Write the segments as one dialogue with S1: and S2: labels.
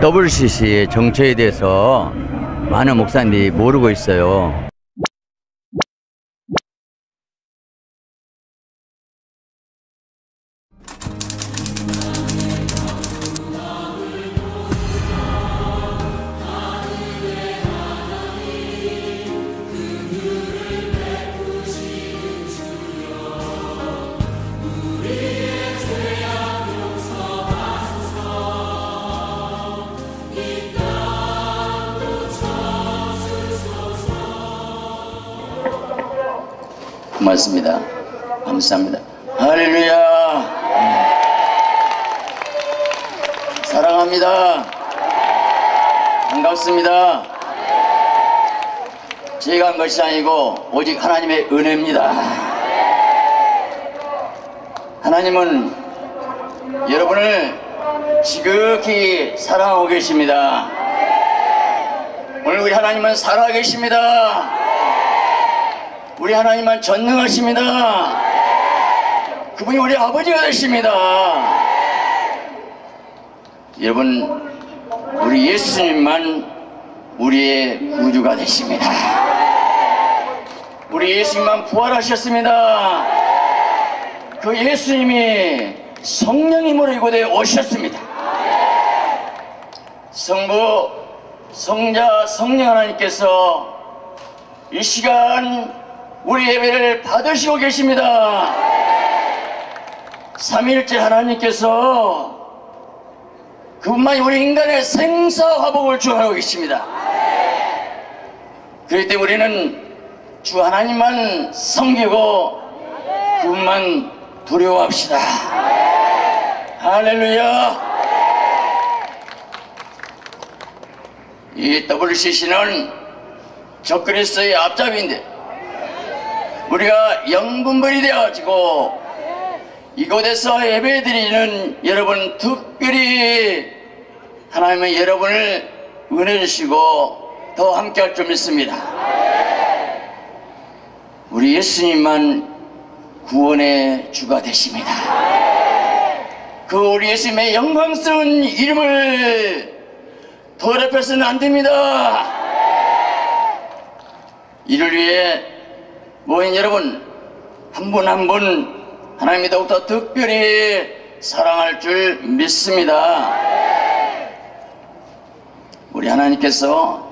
S1: WCC의 정체에 대해서 많은 목사님들이 모르고 있어요. 고맙습니다. 감사합니다. 할렐루야. 사랑합니다. 반갑습니다. 제가 한 것이 아니고 오직 하나님의 은혜입니다. 하나님은 여러분을 지극히 사랑하고 계십니다. 오늘 우리 하나님은 살아계십니다. 우리 하나님은 전능하십니다. 그분이 우리 아버지가 되십니다. 여러분, 우리 예수님만 우리의 구주가 되십니다. 우리 예수님만 부활하셨습니다. 그 예수님이 성령님으로 이곳에 오셨습니다. 성부, 성자, 성령 하나님께서 이 시간 우리 예배를 받으시고 계십니다. 삼위일체 하나님께서 그분만이 우리 인간의 생사화복을 주하고 계십니다. 그렇기 때문에 우리는 주 하나님만 섬기고 그분만 두려워합시다. 할렐루야. 이 WCC는 적그리스도의 앞잡이인데 우리가 영분별이 되어가지고 이곳에서 예배드리는 여러분, 특별히 하나님은 여러분을 은혜 주시고 더 함께할 줄 믿습니다. 우리 예수님만 구원의 주가 되십니다. 그 우리 예수님의 영광스러운 이름을 더럽혀서는 안 됩니다. 이를 위해 모인 여러분 한 분 한 분 하나님이 더욱더 특별히 사랑할 줄 믿습니다. 우리 하나님께서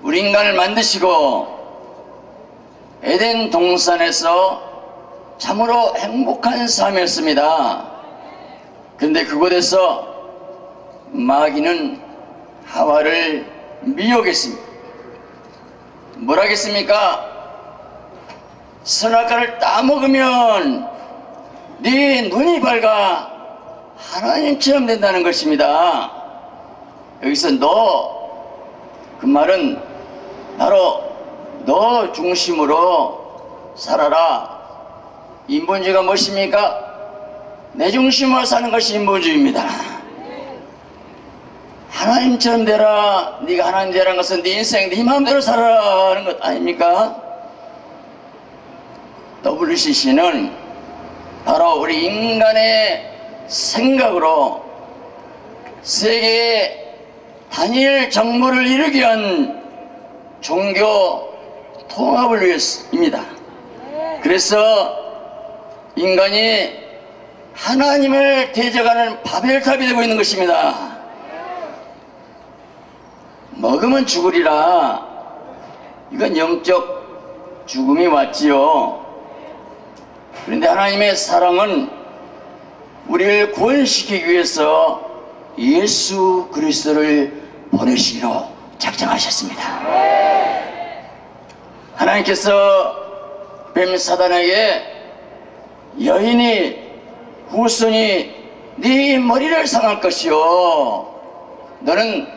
S1: 우리 인간을 만드시고 에덴 동산에서 참으로 행복한 삶이었습니다. 그런데 그곳에서 마귀는 하와를 미혹했습니다. 뭘 하겠습니까? 선악과를 따먹으면 네 눈이 밝아 하나님처럼 된다는 것입니다. 여기서 너, 그 말은 바로 너 중심으로 살아라. 인본주의가 무엇입니까? 내 중심으로 사는 것이 인본주의입니다. 하나님처럼 되라. 네가 하나님 되라는 것은 네 인생 네 마음대로 살아라는 것 아닙니까? WCC는 바로 우리 인간의 생각으로 세계의 단일 정부를 이루기 위한 종교 통합을 위해서입니다. 그래서 인간이 하나님을 대적하는 바벨탑이 되고 있는 것입니다. 먹으면 죽으리라. 이건 영적 죽음이 맞지요. 그런데 하나님의 사랑은 우리를 구원시키기 위해서 예수 그리스도를 보내시기로 작정하셨습니다. 하나님께서 뱀 사단에게 여인이 후손이 네 머리를 상할 것이요 너는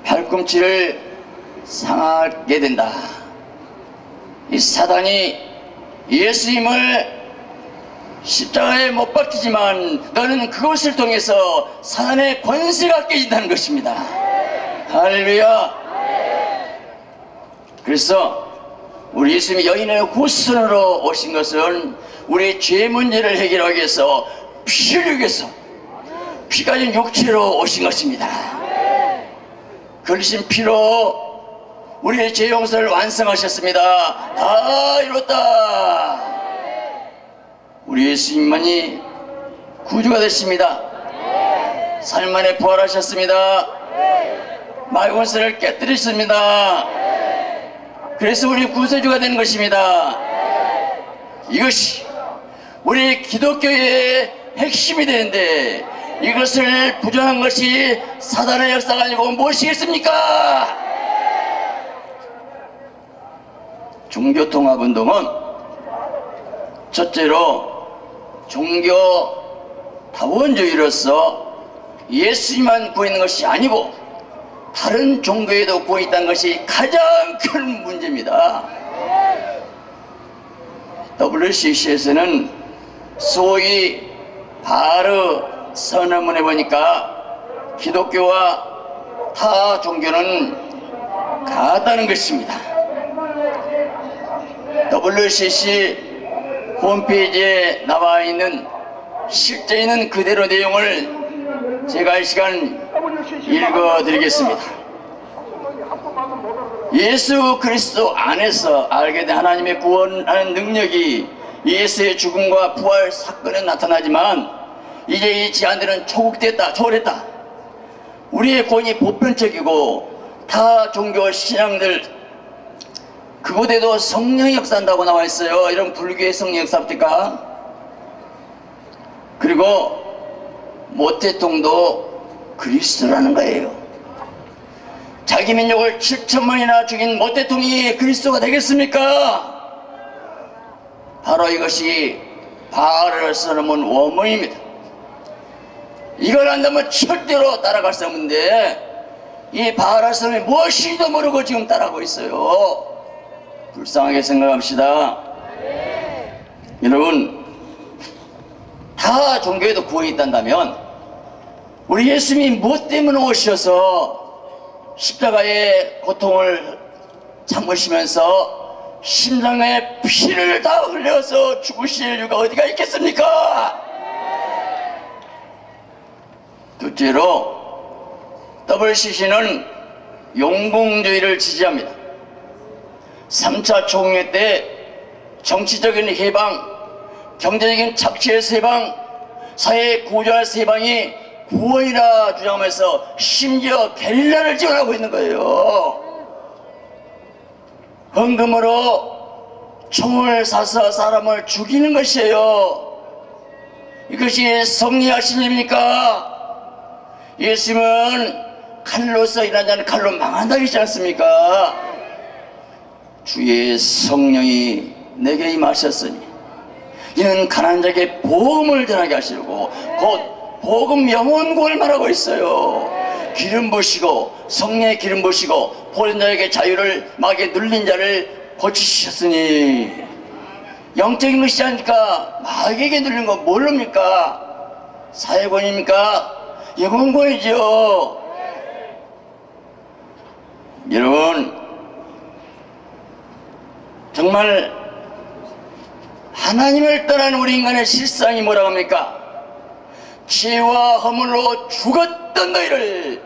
S1: 발꿈치를 상하게 된다. 이 사단이 예수님을 십자가에 못 박히지만 너는 그것을 통해서 사단의 권세가 깨진다는 것입니다. 할렐루야. 그래서 우리 예수님이 여인의 후손으로 오신 것은 우리의 죄 문제를 해결하기 위해서 피를 위해서 피 가진 육체로 오신 것입니다. 흘리신 피로 우리의 죄 용서를 완성하셨습니다. 다 이뤘다. 우리 예수님만이 구주가 되십니다. 삶 안에 부활하셨습니다. 마귀 권세를 깨뜨리십니다. 그래서 우리 구세주가 되는 것입니다. 이것이 우리 기독교의 핵심이 되는데, 이것을 부정한 것이 사단의 역사가 아니고 무엇이겠습니까? 종교통합운동은 첫째로 종교다원주의로서 예수님만 구해있는 것이 아니고 다른 종교에도 구해있다는 것이 가장 큰 문제입니다. WCC에서는 소위 바르 선언문에 보니까 기독교와 타 종교는 같다는 것입니다. WCC 홈페이지에 나와 있는 실제 있는 그대로 내용을 제가 이 시간 읽어드리겠습니다. 예수 그리스도 안에서 알게 된 하나님의 구원하는 능력이 예수의 죽음과 부활 사건에 나타나지만, 이제 이 제한들은 초월했다. 우리의 구원이 보편적이고 타 종교 신앙들 그곳에도 성령이 역사한다고 나와 있어요. 이런 불교의 성령 역사입니까? 그리고 모태통도 그리스도라는 거예요. 자기 민족을 7천만이나 죽인 모태통이 그리스도가 되겠습니까? 바로 이것이 바알을 써놓은 원문입니다. 이걸 안다면 절대로 따라갈 수 없는데, 이 바알을 써놓은 무엇인지도 모르고 지금 따라하고 있어요. 불쌍하게 생각합시다. 여러분, 다 종교에도 구원이 있단다면 우리 예수님이 무엇 때문에 오셔서 십자가의 고통을 참으시면서 심장에 피를 다 흘려서 죽으실 이유가 어디가 있겠습니까? 둘째로 WCC는 용공주의를 지지합니다. 3차 총회 때 정치적인 해방, 경제적인 착취에서 해방, 사회 구조화에서 해방이 구원이라 주장하면서 심지어 게릴라를 지원하고 있는 거예요. 헌금으로 총을 쏴서 사람을 죽이는 것이에요. 이것이 섭리하신 일입니까? 예수님은 칼로서 일하는 자는 칼로 망한다 했지 않습니까? 주의 성령이 내게 임하셨으니 이는 가난한 자에게 복음을 전하게 하시려고 곧 복음 영혼구원을 말하고 있어요. 기름 부으시고 성령의 기름 부으시고 보는 자에게 자유를, 마귀에 눌린 자를 고치셨으니, 영적인 것이지 않습니까? 마귀에게 눌린 거 모릅니까? 사회권입니까? 영혼권이죠. 여러분, 정말 하나님을 떠난 우리 인간의 실상이 뭐라고 합니까? 죄와 허물로 죽었던 너희를,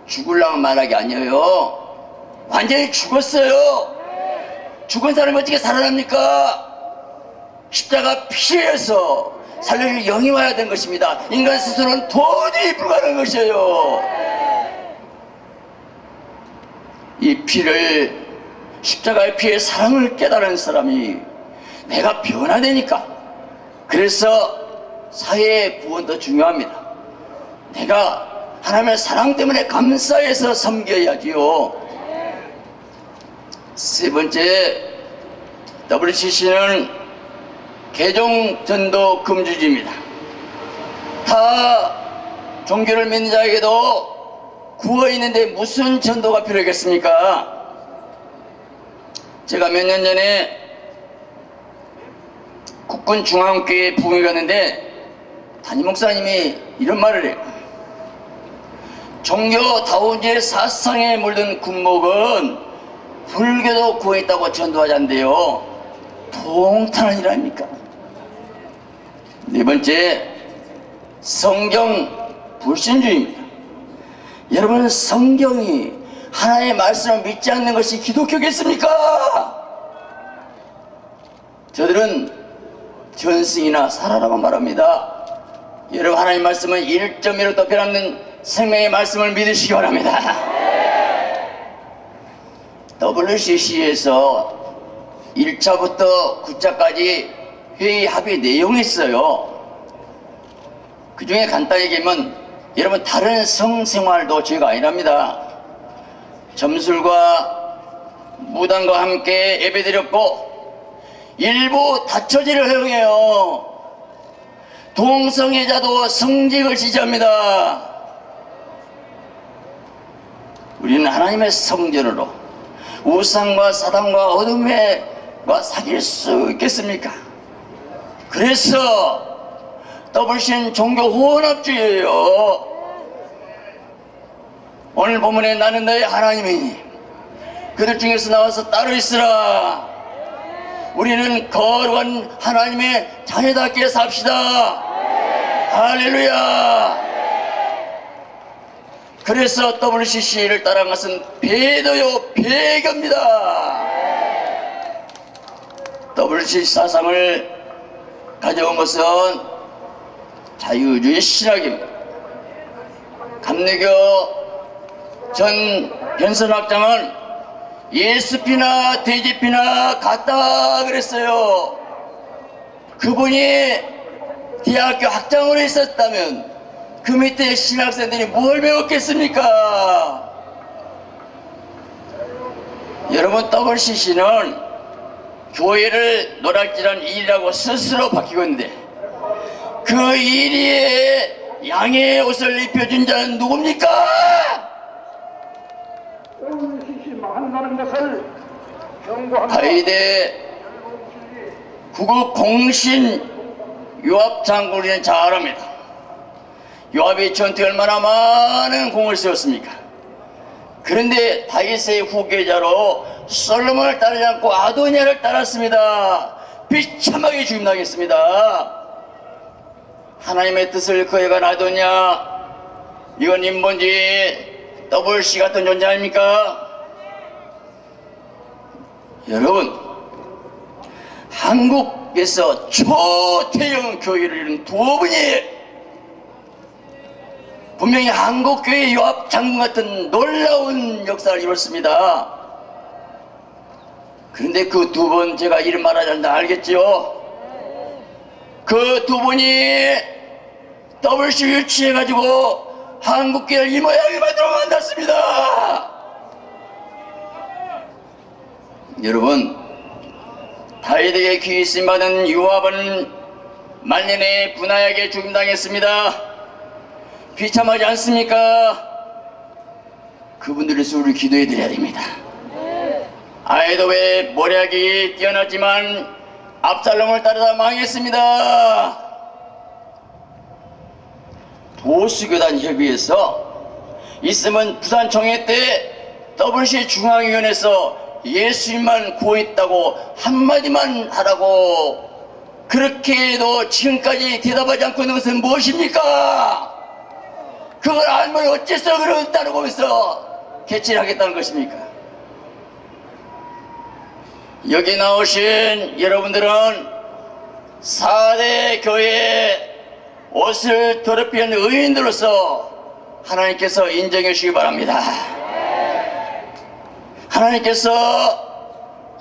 S1: 죽으려고 말한 게 아니에요. 완전히 죽었어요. 죽은 사람이 어떻게 살아납니까? 십자가 피해서 살려줄 영이 와야 된 것입니다. 인간 스스로는 도저히 불가능한 것이에요. 이 피를, 십자가의 피의 사랑을 깨달은 사람이 내가 변화되니까, 그래서 사회의 구원도 중요합니다. 내가 하나님의 사랑 때문에 감사해서 섬겨야지요. 세 번째, WCC는 개종전도 금주주의입니다. 타 종교를 믿는 자에게도 구원이 있는데 무슨 전도가 필요하겠습니까? 제가 몇 년 전에 국군 중앙교회 부흥회 갔는데 담임 목사님이 이런 말을 해요. 종교다원주의 사상에 물든 군목은 불교도 구원있다고 전도하지 않는데요, 통탄한 일 아닙니까? 네 번째, 성경 불신주의입니다. 여러분, 성경이 하나님의 말씀을 믿지 않는 것이 기독교겠습니까? 저들은 전승이나 살아라고 말합니다. 여러분, 하나님의 말씀은 1.1도 변함없는 생명의 말씀을 믿으시기 바랍니다. WCC에서 1차부터 9차까지 회의 합의 내용이 있어요. 그 중에 간단히 얘기하면, 여러분, 다른 성생활도 죄가 아니랍니다. 점술과 무당과 함께 예배드렸고, 일부 다처제를 허용해요. 동성애자도 성직을 지지합니다. 우리는 하나님의 성전으로 우상과 사단과 어둠과 사귈 수 있겠습니까? 그래서 WCC는 종교 혼합주의예요. 오늘 본문에 나는 너의 하나님이니 그들 중에서 나와서 따로 있으라. 우리는 거룩한 하나님의 자녀답게 삽시다. 할렐루야. 그래서 WCC를 따라간 것은 배도요 배교입니다. WCC 사상을 가져온 것은 자유주의 신학입니다. 감리교 전 변선학장은 예수피나 돼지피나 같다 그랬어요. 그분이 대학교 학장으로 있었다면 그 밑에 신학생들이 뭘 배웠겠습니까? 여러분, WCC는 교회를 노략질한 일이라고 스스로 밝히고 있는데 그 일에 양의 옷을 입혀준 자는 누굽니까? 가이대 구국 공신 요압 장군은 잘 압니다. 요압이 전투에 얼마나 많은 공을 세웠습니까? 그런데 다윗의 후계자로 솔로몬을 따르지 않고 아도니아를 따랐습니다. 비참하게 죽임당했습니다. 하나님의 뜻을 거역한 아도니아, 이건 인본주의 WC 같은 존재 아닙니까? 여러분, 한국에서 초대형 교회를 이룬 두 분이 분명히 한국교회 요압 장군 같은 놀라운 역사를 이뤘습니다. 그런데 그 두 분, 제가 이름 말하지 않는다 알겠지요? 그 두 분이 WC 유치해가지고 한국교회를 이 모양에 만들어 만났습니다. 여러분, 다윗에게 귀신 받은 요압은 말년에 분하에게 죽임당했습니다. 비참하지 않습니까? 그분들을 위해서 우리 기도해 드려야 됩니다. 아이도의 모략이 뛰어났지만 압살롬을 따르다 망했습니다. 보수교단 협의회에서 있으면 부산총회 때 WC 중앙위원회에서 예수님만 구원했다고 한마디만 하라고 그렇게 해도 지금까지 대답하지 않고 있는 것은 무엇입니까? 그걸 알면 어째서 그걸 따르고서 개최를 하겠다는 것입니까? 여기 나오신 여러분들은 4대 교회의 옷을 더럽히는 의인들로서 하나님께서 인정해 주시기 바랍니다. 하나님께서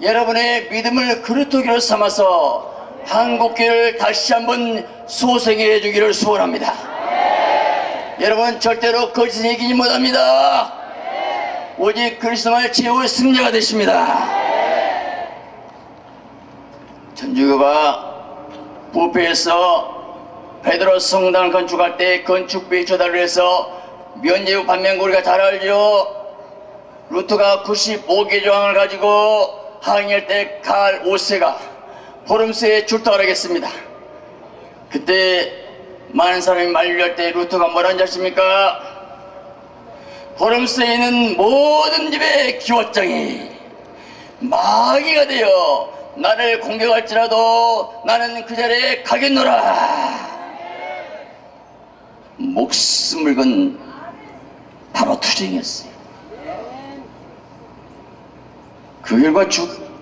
S1: 여러분의 믿음을 그루터기로 삼아서 한국교회를 다시 한번 소생해 주기를 소원합니다. 여러분, 절대로 거짓을 이기지 못합니다. 오직 그리스도만의 최후의 승자가 되십니다. 천주교가 부패에서 베드로 성당을 건축할 때 건축비 조달을 해서 면제부 반면 우리가 잘 알죠. 루터가 95개 조항을 가지고 항의할 때 칼 5세가 보름새에 출동을 하겠습니다. 그때 많은 사람이 만류할 때 루터가 뭐라는 줄 아십니까? 보름새에 있는 모든 집의 기왓장이 마귀가 되어 나를 공격할지라도 나는 그 자리에 가겠노라. 목숨을 건 바로 바로 투쟁이었어요. 그 결과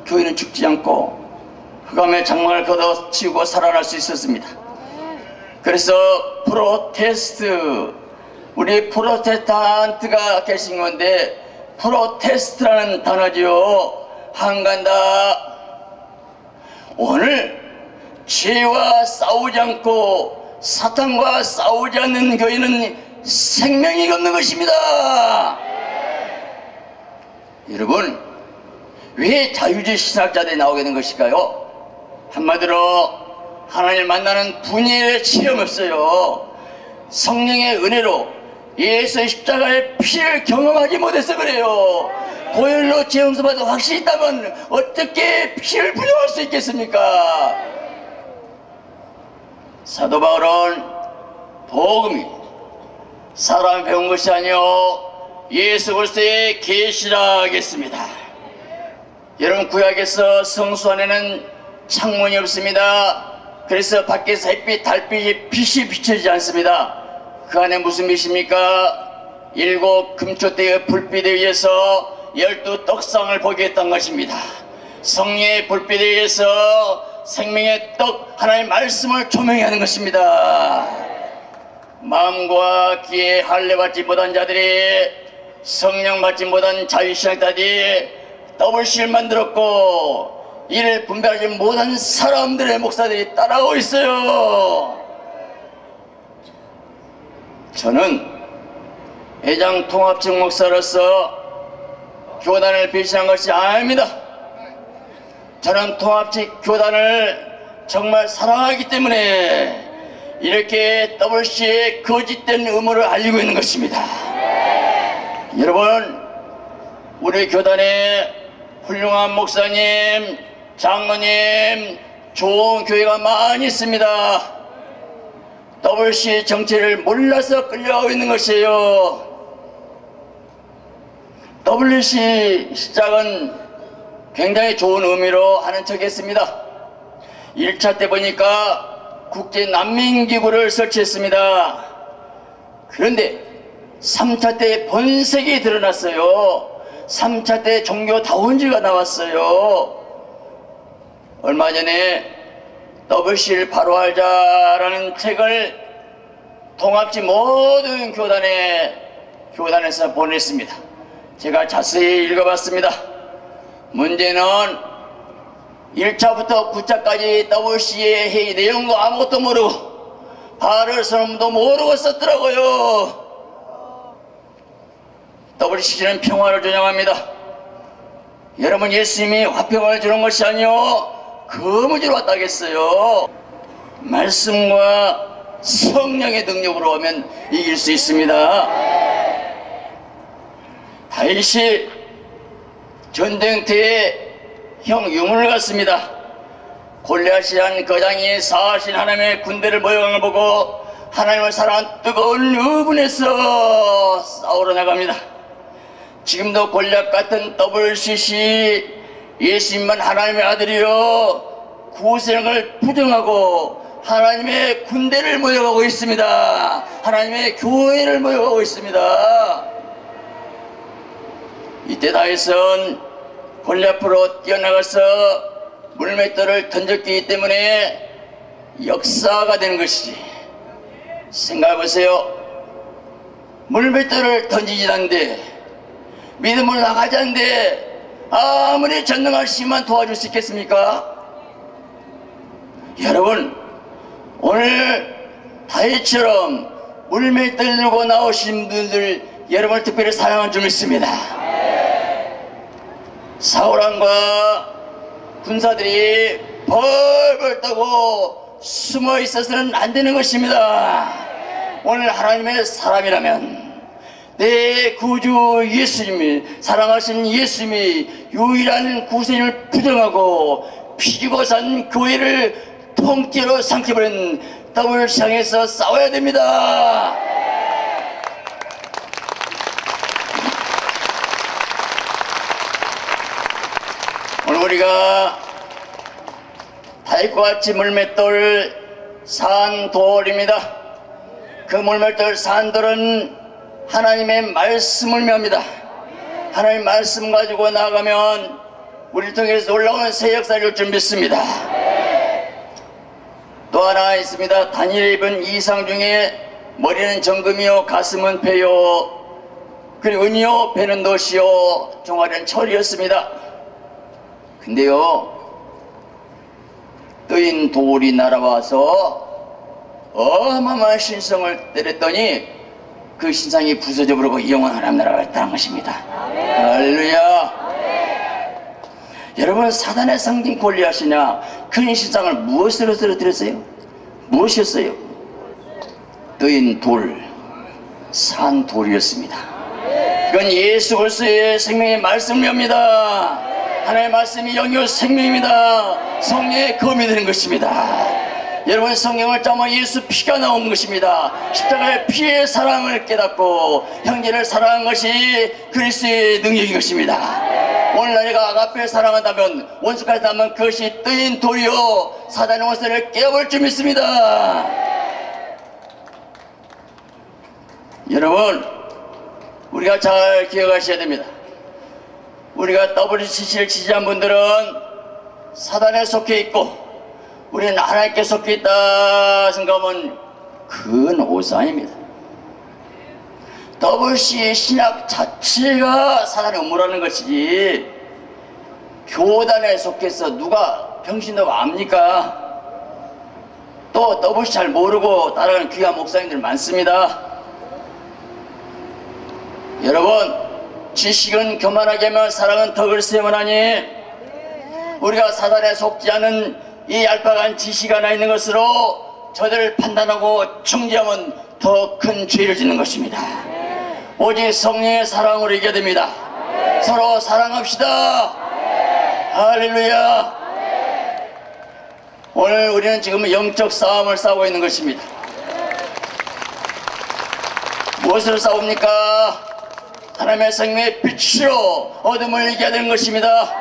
S1: 교회는 죽지 않고 흑암의 장막을 걷어치우고 살아날 수 있었습니다. 그래서 우리 프로테스탄트가 계신 건데, 프로테스트라는 단어지요. 한간다. 오늘 죄와 싸우지 않고 사탄과 싸우지 않는 교회는 생명이 없는 것입니다. 여러분, 왜 자유주의 신학자들이 나오게 된 것일까요? 한마디로 하나님을 만나는 분야에 시험 없어요. 성령의 은혜로 예수의 십자가의 피를 경험하지 못해서 그래요. 보혈로 죄 용서받아 확신이 있다면 어떻게 피를 부정할 수 있겠습니까? 사도 바울은 복음이 사람 배운 것이 아니요 예수 그리스도의 계시라 하겠습니다. 여러분, 구약에서 성수 안에는 창문이 없습니다. 그래서 밖에서 햇빛, 달빛이 빛이 비춰지지 않습니다. 그 안에 무슨 빛입니까? 7 금초대의 불빛에 의해서 12 떡상을 보게 했던 것입니다. 성령의 불빛에 의해서 생명의 떡 하나의 말씀을 조명해 하는 것입니다. 마음과 귀에 할례 받지 못한 자들이, 성령 받지 못한 자유신학자들이 더블C를 만들었고 이를 분별하지 못한 사람들의 목사들이 따라오고 있어요. 저는 회장 통합측 목사로서 교단을 배신한 것이 아닙니다. 저는 통합측 교단을 정말 사랑하기 때문에 이렇게 WC의 거짓된 음모를 알리고 있는 것입니다. 여러분, 우리 교단에 훌륭한 목사님, 장로님, 좋은 교회가 많이 있습니다. WC 정체를 몰라서 끌려가고 있는 것이에요. WC 시작은 굉장히 좋은 의미로 하는 척 했습니다. 1차 때 보니까 국제난민기구를 설치했습니다. 그런데 3차 때 본색이 드러났어요. 3차 때 종교다원주의가 나왔어요. 얼마 전에 WC를 바로 알자라는 책을 통합지 모든 교단에서 보냈습니다. 제가 자세히 읽어봤습니다. 문제는 1차부터 9차까지 WC의 회의 내용도 아무것도 모르고 바를 선언도 모르고 썼더라고요. WC는 평화를 주장합니다. 여러분, 예수님이 화평을 주는 것이 아니요 거무지로 왔다겠어요. 말씀과 성령의 능력으로 하면 이길 수 있습니다. 다윗이 전쟁터에 형 유문을 갔습니다. 골리앗이란 거장이 사신 하나님의 군대를 모여간 걸 보고 하나님을 사랑한 뜨거운 의분에서 싸우러 나갑니다. 지금도 골리앗 같은 WCC 예수님만 하나님의 아들이요 구세령을 부정하고 하나님의 군대를 모여가고 있습니다. 하나님의 교회를 모여가고 있습니다. 이때 다윗은 골리앗으로 뛰어나가서 물맷돌을 던졌기 때문에 역사가 되는 것이지. 생각해보세요. 물맷돌을 던지지 않는데 믿음을 나가지 않는데 아무리 전능한 신만 도와줄 수 있겠습니까? 여러분, 오늘 다윗처럼 물맷돌 들고 나오신 분들 여러분을 특별히 사랑한 줄 믿습니다. 사울왕과 군사들이 벌벌 떠고 숨어 있어서는 안 되는 것입니다. 오늘 하나님의 사람이라면 내 구주 예수님이, 사랑하신 예수님이 유일한 구세주를 부정하고 피지고 산 교회를 통째로 삼켜버린 WC 향해서 싸워야 됩니다. 오늘 우리가 다윗과 같이 물맷돌 산돌입니다. 그 물맷돌 산돌은 하나님의 말씀을 묘합니다. 하나님 말씀 가지고 나가면 우리를 통해서 올라오는 새 역사를 줄 줄 믿습니다. 또 하나 있습니다. 다니엘이 입은 이상 중에 머리는 정금이요 가슴은 배요 그리고 은이요 배는 놋이요 종아리는 철이었습니다. 근데요 뜨인 돌이 날아와서 어마어마한 신성을 때렸더니 그 신상이 부서져 버리고 영원 하나님 나라가 있다는 것입니다. 할렐루야. 여러분 사단의 상징 골리앗이냐 큰 신상을 무엇으로 쓰러뜨렸어요? 무엇이었어요? 뜨인 돌, 산 돌이었습니다. 이건 예수 그리스도의 생명의 말씀입니다. 하나님의 말씀이 영이요 생명입니다. 성령의 검이 되는 것입니다. 여러분 성경을 짜면 예수 피가 나온 것입니다. 십자가의 피의 사랑을 깨닫고 형제를 사랑한 것이 그리스도의 능력인 것입니다. 오늘 내가 아가페를 사랑한다면 원수까지 하면 그것이 뜨인 돌이요 사단의 원수를 깨어볼 줄 믿습니다. 여러분 우리가 잘 기억하셔야 됩니다. 우리가 WCC를 지지한 분들은 사단에 속해 있고 우리는 하나님께 속해 있다 생각하면 큰 오산입니다. WC의 신학 자체가 사단의 음모라는 것이지 교단에 속해서 누가 병신다고 압니까? 또 WC 잘 모르고 따라가는 귀한 목사님들 많습니다. 여러분 지식은 교만하게 하면 사랑은 덕을 세워나니 우리가 사단에 속지 않은 이 얄팍한 지식 하나 있는 것으로 저들을 판단하고 정죄하면 더 큰 죄를 짓는 것입니다. 오직 성령의 사랑으로 이겨야 됩니다. 서로 사랑합시다. 할렐루야. 오늘 우리는 지금 영적 싸움을 싸우고 있는 것입니다. 무엇으로 싸웁니까? 하나님의 생명의 빛으로 어둠을 이겨야 되는 것입니다.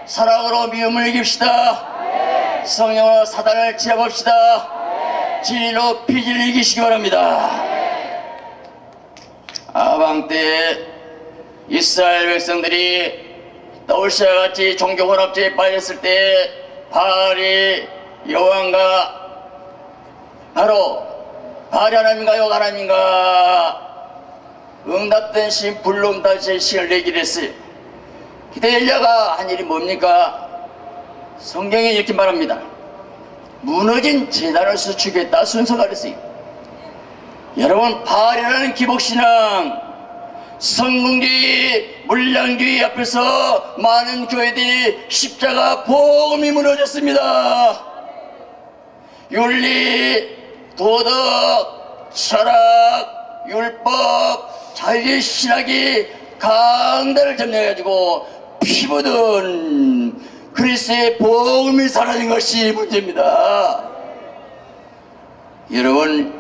S1: 사랑으로 미움을 이깁시다. 성령으로 사단을 제압합시다. 진리로 피지를 이기시기 바랍니다. 아방 때 이스라엘 백성들이 WC와 같이 종교혼합제에 빠졌을 때 바알이 여호와인가 바로 바알이 하나님인가 여호와가 하나님인가 응답된 신 불응답된 신을 내기로 했어요. 그때 엘리야가 한 일이 뭡니까? 성경에 이렇게 말합니다. 무너진 제단을 수축했다 순서가 그랬어요. 여러분 바알이라는 기복신앙 성공주의 물량주의 앞에서 많은 교회들이 십자가 복음이 무너졌습니다. 윤리, 도덕, 철학, 율법, 자유의 신학이 강단을 점령해가지고 피 묻은 그리스도의 복음이 사라진 것이 문제입니다. 여러분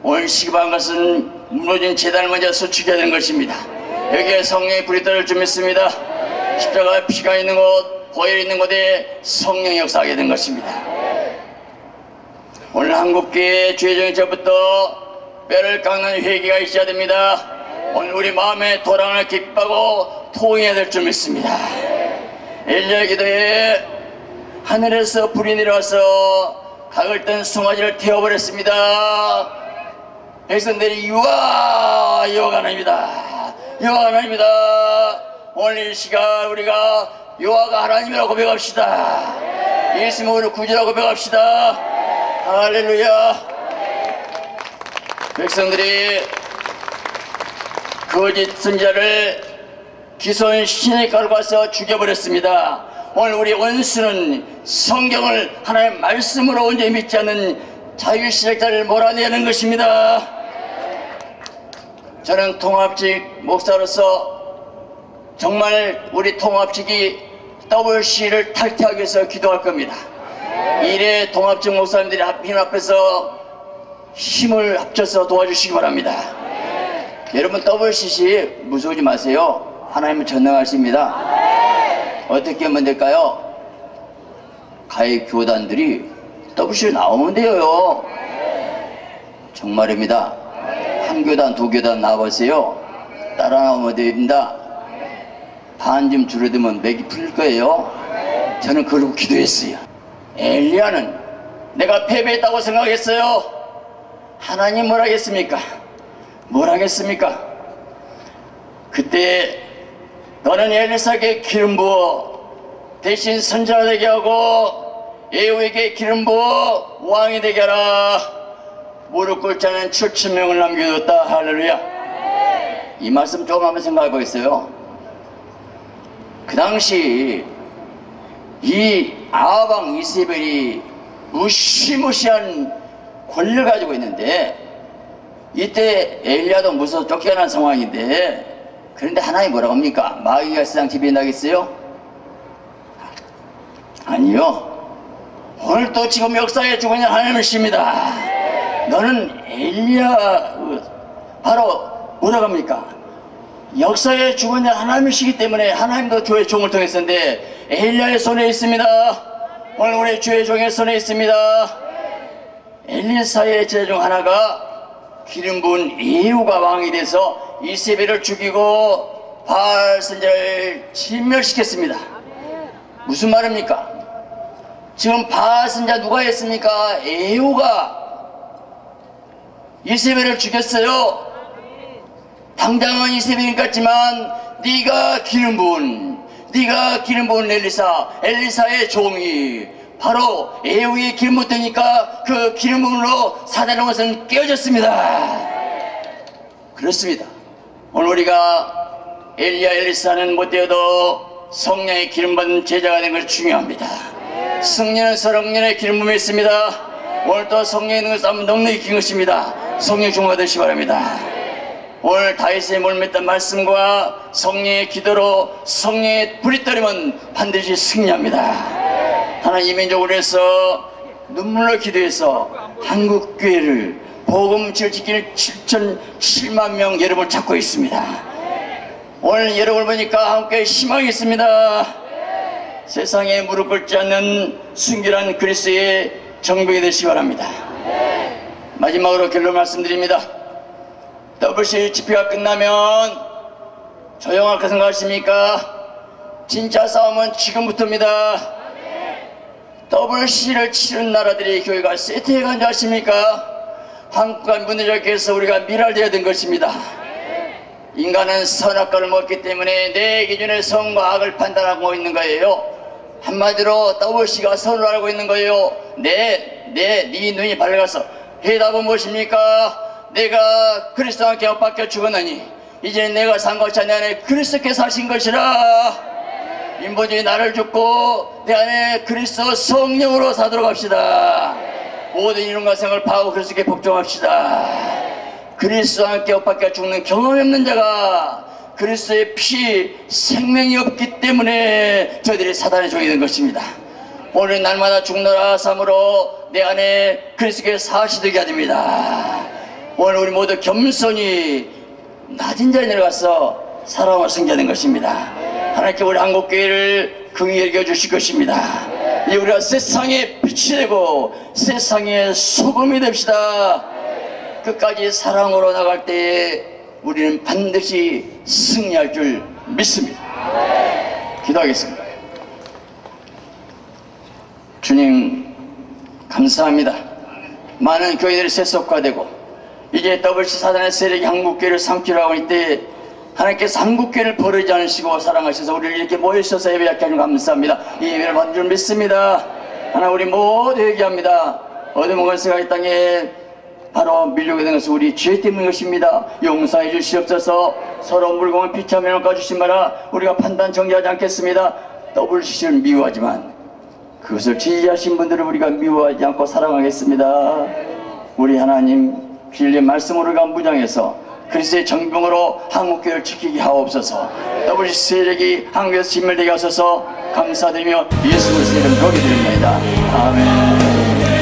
S1: 오늘 시급한 것은 무너진 제단을 먼저 수축해야 되는 것입니다. 여기에 성령의 불이 떨어질 줄 믿습니다. 십자가에 피가 있는 곳, 보혈이 있는 곳에 성령이 역사하게 된 것입니다. 오늘 한국교회 주의정에서부터 뼈를 깎는 회개가 있어야 됩니다. 오늘 우리 마음의 도랑을 기뻐하고 통해야 될 줄 믿습니다. 엘리야 기도에 하늘에서 불이 내려와서 각을 뜬 송아지를 태워버렸습니다. 백성들이 여호와가 하나님이다, 여호와가 하나님이다. 오늘 이 시간 우리가 여호와가 하나님이라고 고백합시다. 예수님을 우리 구주라고 고백합시다. 할렐루야. 백성들이 거짓 선지자를 기손 신의 깔고 와서 죽여버렸습니다. 오늘 우리 원수는 성경을 하나님의 말씀으로 온전히 믿지 않는 자유신학자를 몰아내는 것입니다. 저는 통합직 목사로서 정말 우리 통합직이 WC를 탈퇴하기 위해서 기도할 겁니다. 이래 통합직 목사님들이 힘 앞에서 힘을 합쳐서 도와주시기 바랍니다. 여러분 WCC 무서워하지 마세요. 하나님은 전능하십니다. 어떻게 하면 될까요? 가입 교단들이 WC에 나오면 돼요. 정말입니다. 한 교단 두 교단 나와보세요. 따라 나오면 됩니다. 반쯤 줄어들면 맥이 풀릴 거예요. 저는 그러고 기도했어요. 엘리야는 내가 패배했다고 생각했어요. 하나님 뭘 하겠습니까? 뭘 하겠습니까? 그때 너는 엘리사에게 기름 부어 대신 선지자 되게 하고 예후에게 기름 부어 왕이 되게 하라. 무릎 꿇지 않은 7,000명을 남겨뒀다. 할렐루야. 이 말씀 조금 한번 생각해 보겠어요. 그 당시 이 아합 이세벨이 무시무시한 권력을 가지고 있는데 이때 엘리야도 무서워 쫓겨난 상황인데, 그런데 하나님 뭐라고 합니까? 마귀가 세상 지배해 나겠어요? 아니요. 오늘 또 지금 역사에 죽어 있는 하나님이십니다. 너는 엘리야 바로 뭐라고 합니까? 역사에 죽어 있는 하나님이시기 때문에 하나님도 주의 종을 통했었는데 엘리야의 손에 있습니다. 오늘 우리 주의 종의 손에 있습니다. 엘리사의 제자 중 하나가 기름 부은 예후가 왕이 돼서 이세벨을 죽이고 바알 선지자를 진멸시켰습니다. 무슨 말입니까? 지금 바알 선지자 누가 했습니까? 예후가 이세벨을 죽였어요. 당장은 이세벨인 것 같지만 네가 기름 부은 엘리사의 종이 바로 예후의 기름 붓으니까 그 기름 부음으로 사단의 것은 깨어졌습니다. 그렇습니다. 오늘 우리가 엘리사는 못되어도 성령의 기름 받은 제자가 되는 것이 중요합니다. 성령은 성령의 기름 부음이 있습니다. 오늘 또 성령의 있는 것을 한번 넉넉히 긴 것입니다. 성령 중화 되시기 바랍니다. 오늘 다윗의 몰매던 말씀과 성령의 기도로 성령의 불이 떨리면 반드시 승리합니다. 하나님 민족을 위해서 눈물로 기도해서 한국교회를 복음을 지킬 7만 명 여러분을 찾고 있습니다. 오늘 여러분을 보니까 한국교회에 희망이 있습니다. 세상에 무릎 꿇지 않는 순결한 그리스도의 정복이 되시기 바랍니다. 마지막으로 결론 말씀드립니다. WC 집회가 끝나면 조용할 거 생각하십니까? 진짜 싸움은 지금부터입니다. WC를 치른 나라들의 교회가 세트해간 줄 아십니까? 한국과 문제적해서 우리가 미랄되어야 된 것입니다. 인간은 선악과를 먹기 때문에 내 기준에 선과 악을 판단하고 있는 거예요. 한마디로 WC가 선을 알고 있는 거예요. 네 눈이 밝아서 해답은 무엇입니까? 내가 그리스도와 함께 엇박혀 죽었나니 이제 내가 산 것이 아니라 내 안에 그리스도께서 하신 것이라. 인본주의 나를 죽고 내 안에 그리스도 성령으로 사도록 합시다. 모든 이름과 생을 파하고 그리스도께 복종합시다. 그리스도와 함께 엇박혀 죽는 경험이 없는 자가 그리스도의 피 생명이 없기 때문에 저희들이 사단의 종이 된 것입니다. 오늘 날마다 죽노라 삶으로 내 안에 그리스도께 사시되게 하됩니다. 오늘 우리 모두 겸손히 낮은 자리에 내려가서 사랑을 승자된 것입니다. 하나님께 우리 한국교회를 긍휼히 여겨주실 것입니다. 이 우리가 세상의 빛이 되고 세상의 소금이 됩시다. 끝까지 사랑으로 나갈 때에 우리는 반드시 승리할 줄 믿습니다. 기도하겠습니다. 주님 감사합니다. 많은 교회들이 세속화되고 이제 WC 사단의 세력이 한국교회를 삼키려 하고 있때 하나님께서 한국교회를 버리지 않으시고 사랑하셔서 우리를 이렇게 모여주셔서 예배하게 하시는 감사합니다. 이 예배를 받는 줄 믿습니다. 하나님 우리 모두 얘기합니다. 어둠의 권세가 이 땅에 바로 밀려오게 된 것은 우리 죄 때문인 것입니다. 용서해 주시옵소서. 서로 물공을 비참함을 가주신 마라. 우리가 판단 정리하지 않겠습니다. WC를 미워하지만 그것을 지지하신 분들을 우리가 미워하지 않고 사랑하겠습니다. 우리 하나님 진리의 말씀으로 우리가 무장해서 그리스도의 정병으로 한국교회를 지키게 하옵소서. WC 세력이 한국에서 진멸되게 하소서. 감사드리며 예수 그리스도의 이름으로 기도드립니다. 아멘.